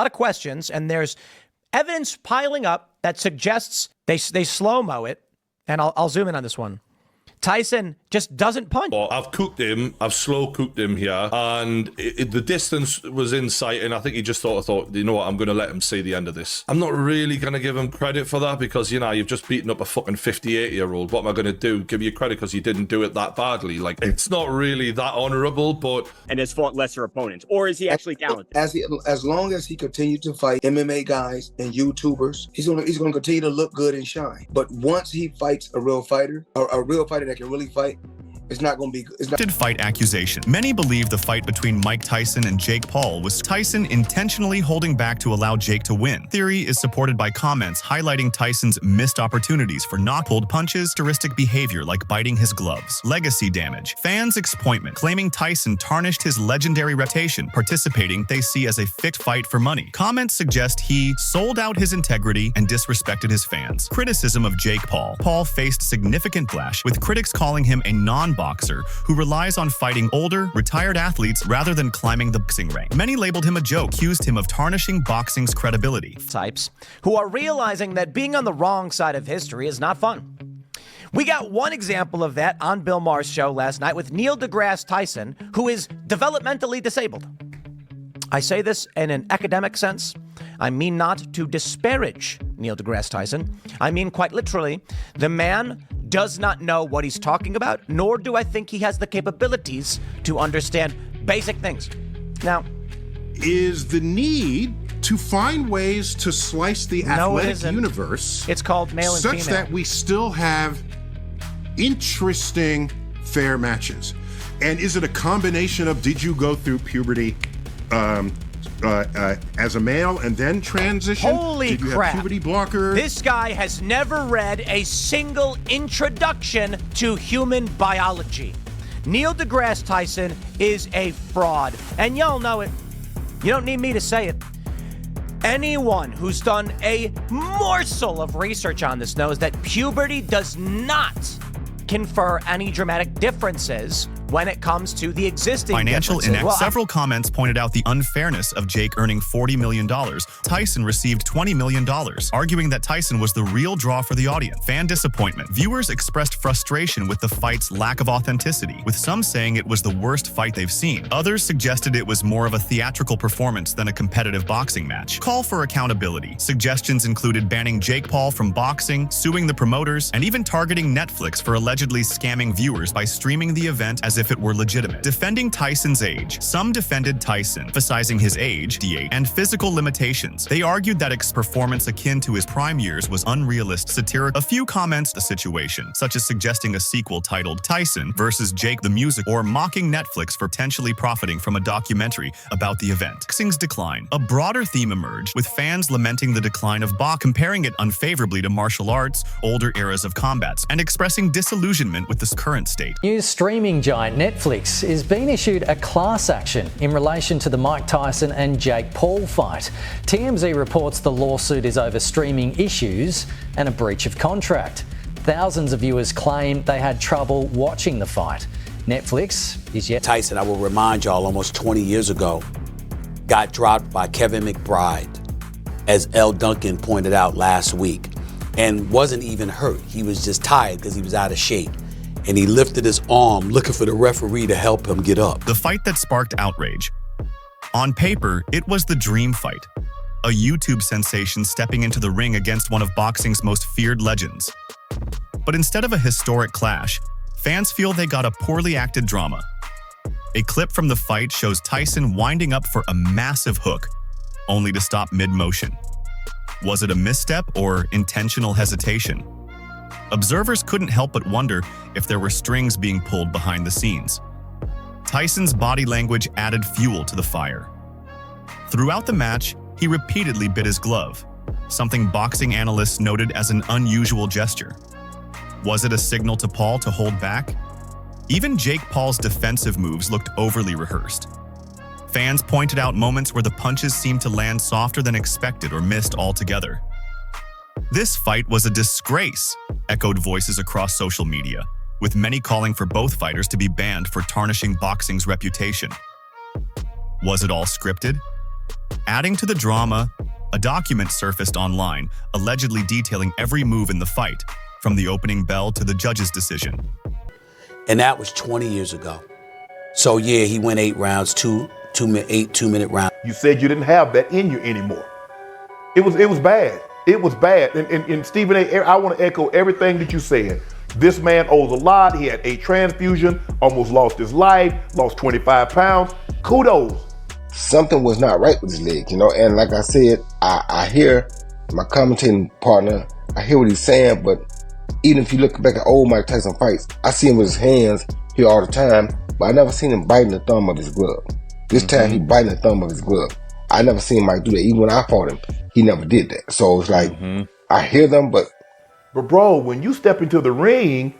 lot of questions, and there's evidence piling up that suggests they slow-mo it. And I'll zoom in on this one. Tyson just doesn't punch. Well, I've cooked him. I've slow cooked him here, and the distance was in sight. And I think he just thought, you know what? I'm going to let him see the end of this. I'm not really going to give him credit for that because you've just beaten up a fucking 58-year-old. What am I going to do? Give you credit because you didn't do it that badly? Like, it's not really that honorable, but and has fought lesser opponents, or is he actually talented? As long as he continues to fight MMA guys and YouTubers, he's going to continue to look good and shine. But once he fights a real fighter, or a real fighter that can really fight, it's not going to be good. Did fight accusation. Many believe the fight between Mike Tyson and Jake Paul was Tyson intentionally holding back to allow Jake to win. Theory is supported by comments highlighting Tyson's missed opportunities for not-pulled punches, characteristic behavior like biting his gloves, legacy damage, fans' disappointment, claiming Tyson tarnished his legendary reputation, participating they see as a fixed fight for money. Comments suggest he sold out his integrity and disrespected his fans. Criticism of Jake Paul. Paul faced significant backlash, with critics calling him a non-boxer who relies on fighting older, retired athletes rather than climbing the boxing rank. Many labeled him a joke, accused him of tarnishing boxing's credibility. Types who are realizing that being on the wrong side of history is not fun. We got one example of that on Bill Maher's show last night with Neil deGrasse Tyson, who is developmentally disabled. I say this in an academic sense. I mean not to disparage Neil deGrasse Tyson. I mean quite literally, the man does not know what he's talking about, nor do I think he has the capabilities to understand basic things. Now, is the need to find ways to slice the athletic universe. It's called male and female. Such that we still have interesting fair matches. And is it a combination of did you go through puberty as a male and then transition? Holy Did you crap. have puberty blockers? This guy has never read a single introduction to human biology. Neil deGrasse Tyson is a fraud, and y'all know it. You don't need me to say it. Anyone who's done a morsel of research on this knows that puberty does not confer any dramatic differences when it comes to the existing financial differences. inequity. Several comments pointed out the unfairness of Jake earning $40 million. Tyson received $20 million, arguing that Tyson was the real draw for the audience. Fan disappointment. Viewers expressed frustration with the fight's lack of authenticity, with some saying it was the worst fight they've seen. Others suggested it was more of a theatrical performance than a competitive boxing match. Call for accountability. Suggestions included banning Jake Paul from boxing, suing the promoters, and even targeting Netflix for allegedly scamming viewers by streaming the event as if it were legitimate. Defending Tyson's age. Some defended Tyson, emphasizing his age, and physical limitations. They argued that his performance akin to his prime years was unrealistic, satirical. A few comments the situation, such as suggesting a sequel titled Tyson vs. Jake the Music, or mocking Netflix for potentially profiting from a documentary about the event. Boxing's decline. A broader theme emerged, with fans lamenting the decline of boxing, comparing it unfavorably to martial arts, older eras of combats, and expressing disillusionment with this current state. News streaming giant Netflix is being issued a class action in relation to the Mike Tyson and Jake Paul fight. TMZ reports the lawsuit is over streaming issues and a breach of contract. Thousands of viewers claim they had trouble watching the fight. Netflix is yet. Tyson, I will remind y'all, almost 20 years ago, got dropped by Kevin McBride, as L. Duncan pointed out last week, and wasn't even hurt. He was just tired because he was out of shape. And he lifted his arm looking for the referee to help him get up. The fight that sparked outrage. On paper, it was the dream fight. A YouTube sensation stepping into the ring against one of boxing's most feared legends. But instead of a historic clash, fans feel they got a poorly acted drama. A clip from the fight shows Tyson winding up for a massive hook, only to stop mid-motion. Was it a misstep or intentional hesitation? Observers couldn't help but wonder if there were strings being pulled behind the scenes. Tyson's body language added fuel to the fire. Throughout the match, he repeatedly bit his glove, something boxing analysts noted as an unusual gesture. Was it a signal to Paul to hold back? Even Jake Paul's defensive moves looked overly rehearsed. Fans pointed out moments where the punches seemed to land softer than expected or missed altogether. This fight was a disgrace, echoed voices across social media, with many calling for both fighters to be banned for tarnishing boxing's reputation. Was it all scripted? Adding to the drama, a document surfaced online allegedly detailing every move in the fight, from the opening bell to the judge's decision. And that was 20 years ago. So yeah, he went 8 rounds, 8 2-minute rounds. You said you didn't have that in you anymore. It was bad. It was bad. And Stephen A., I want to echo everything that you said. This man owes a lot. He had a transfusion, almost lost his life, lost 25 pounds. Kudos. Something was not right with his leg, and like I said, I hear my commentating partner, I hear what he's saying, but even if you look back at old Mike Tyson fights, I see him with his hands here all the time, but I never seen him biting the thumb of his glove. This time he biting the thumb of his glove. I never seen Mike do that. Even when I fought him, he never did that. So it's like, I hear them, but bro, when you step into the ring,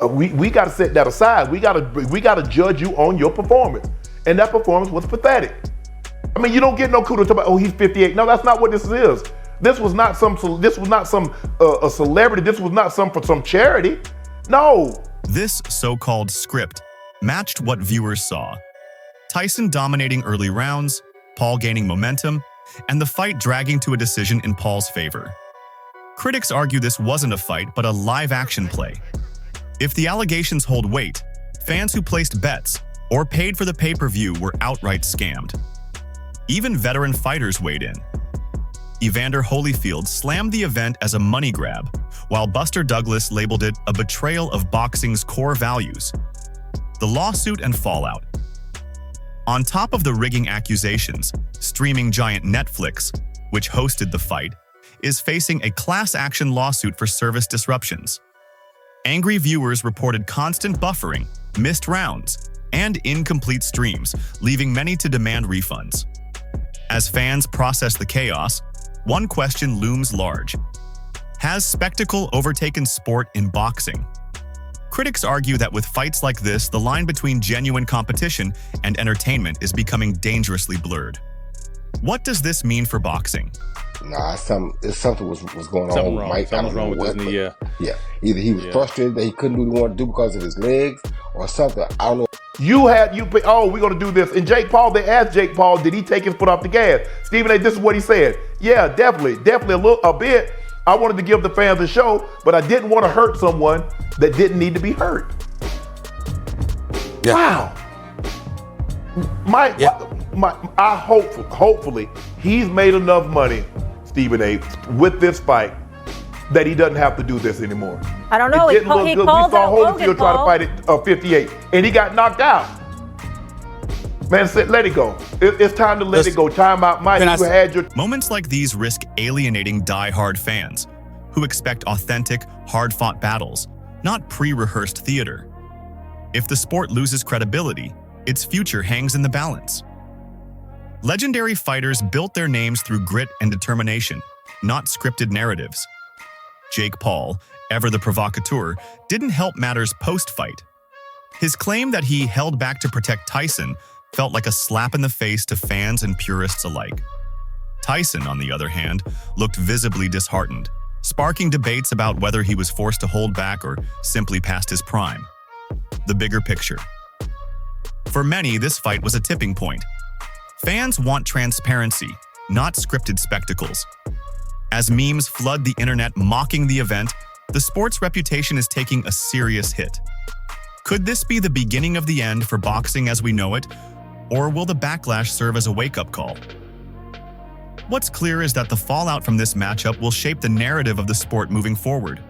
we got to set that aside. We got to judge you on your performance, and that performance was pathetic. I mean, you don't get no kudos about, oh, he's 58. No, that's not what this is. This was not some a celebrity. This was not for some charity. No. This so-called script matched what viewers saw. Tyson dominating early rounds, Paul gaining momentum, and the fight dragging to a decision in Paul's favor. Critics argue this wasn't a fight, but a live-action play. If the allegations hold weight, fans who placed bets or paid for the pay-per-view were outright scammed. Even veteran fighters weighed in. Evander Holyfield slammed the event as a money grab, while Buster Douglas labeled it a betrayal of boxing's core values. The lawsuit and fallout. On top of the rigging accusations, streaming giant Netflix, which hosted the fight, is facing a class action lawsuit for service disruptions. Angry viewers reported constant buffering, missed rounds, and incomplete streams, leaving many to demand refunds. As fans process the chaos, one question looms large. Has spectacle overtaken sport in boxing? Critics argue that with fights like this, the line between genuine competition and entertainment is becoming dangerously blurred. What does this mean for boxing? Nah, something was going Something on with wrong. Mike. Something's wrong with what, Disney, yeah. Yeah. Either he was frustrated that he couldn't do what he wanted to do because of his legs or something. I don't know. We're going to do this. And Jake Paul, they asked Jake Paul, did he take his foot off the gas? Stephen A., this is what he said. Yeah, definitely a bit. I wanted to give the fans a show, but I didn't want to hurt someone that didn't need to be hurt. Yeah. Wow. Hopefully, he's made enough money, Stephen A., with this fight that he doesn't have to do this anymore. I don't know. It didn't look good. We saw Holyfield try to fight at 58, and he got knocked out. Man said, let it go. It's time to let it go. Time out, Mike. You had your... Moments like these risk alienating die-hard fans who expect authentic, hard-fought battles, not pre-rehearsed theater. If the sport loses credibility, its future hangs in the balance. Legendary fighters built their names through grit and determination, not scripted narratives. Jake Paul, ever the provocateur, didn't help matters post-fight. His claim that he held back to protect Tyson felt like a slap in the face to fans and purists alike. Tyson, on the other hand, looked visibly disheartened, sparking debates about whether he was forced to hold back or simply past his prime. The bigger picture. For many, this fight was a tipping point. Fans want transparency, not scripted spectacles. As memes flood the internet mocking the event, the sport's reputation is taking a serious hit. Could this be the beginning of the end for boxing as we know it, or will the backlash serve as a wake-up call? What's clear is that the fallout from this matchup will shape the narrative of the sport moving forward.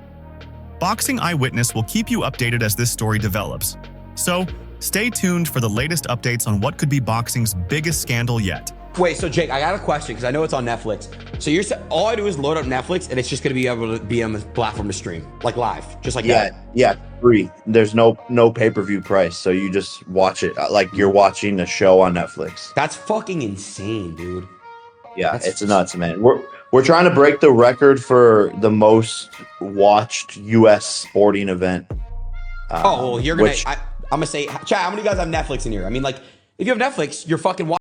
Boxing Eyewitness will keep you updated as this story develops. So, stay tuned for the latest updates on what could be boxing's biggest scandal yet. Wait, so Jake, I got a question because I know it's on Netflix. So you're saying all I do is load up Netflix and it's just going to be able to be on the platform to stream, like live, just like that? Yeah, free. There's no pay-per-view price, so you just watch it like you're watching a show on Netflix. That's fucking insane, dude. Yeah, it's nuts, man. We're trying to break the record for the most watched U.S. sporting event. You're gonna. I'm gonna say, chat. How many guys have Netflix in here? I mean, like, if you have Netflix, you're fucking watching.